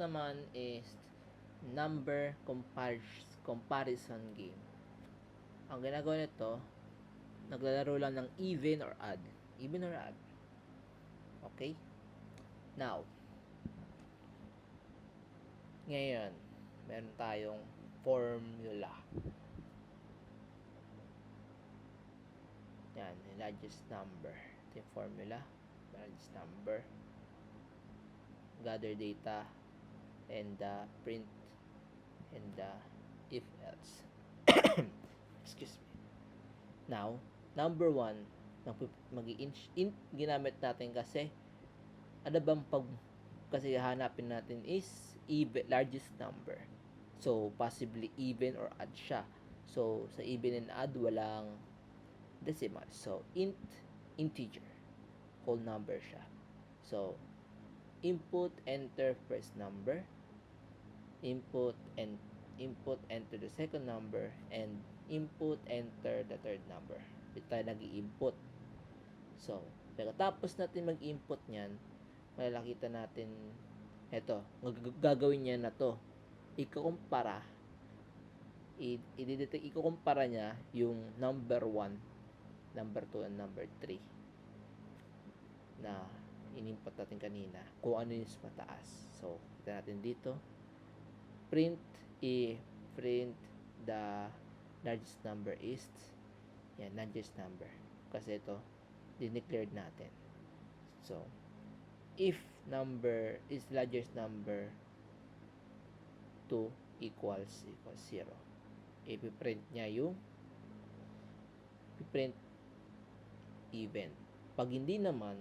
naman is number comparison game. Ang ginagawa nito, naglalaro lang ng even or odd. Even or odd. Okay? Now, ngayon, meron tayong formula. Yan, yung largest number. Ito yung formula. Largest number. Gather data. And print. And if else. Excuse me. Now, number 1, int ginamit natin kasi ano bang kasi hanapin natin is even, largest number. So, possibly even or odd siya. So, sa even and odd, walang decimal. So, integer. Whole number siya. So, input, enter first number. Input, enter the second number. And input, enter the third number. Dito tayo nag-i-input. So, pagkatapos natin mag-input niyan, malakita natin eto, gagawin niya na to. Ikukumpara niya yung number 1, number 2, and number 3 na inimput natin kanina, kung ano yung mataas. So, kita natin dito, print the largest number is largest number, kasi ito dineclared natin. So, if number is largest number 2 equals 0, ipiprint niya yung ipiprint even. Pag hindi naman,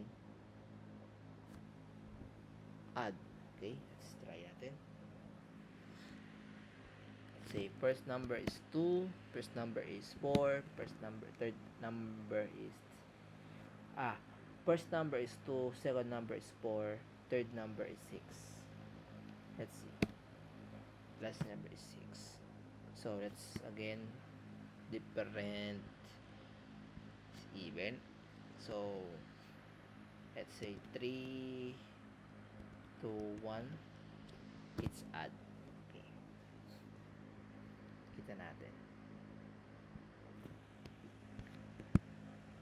add. Okay, let's try natin. Let's say first number is 2, first number is 4, third number is first number is 2, second number is 4, third number is 6. Let's see. Last number is 6. So let's again different even. So let's say 3, 2, 1, it's add. Okay. Kita natin.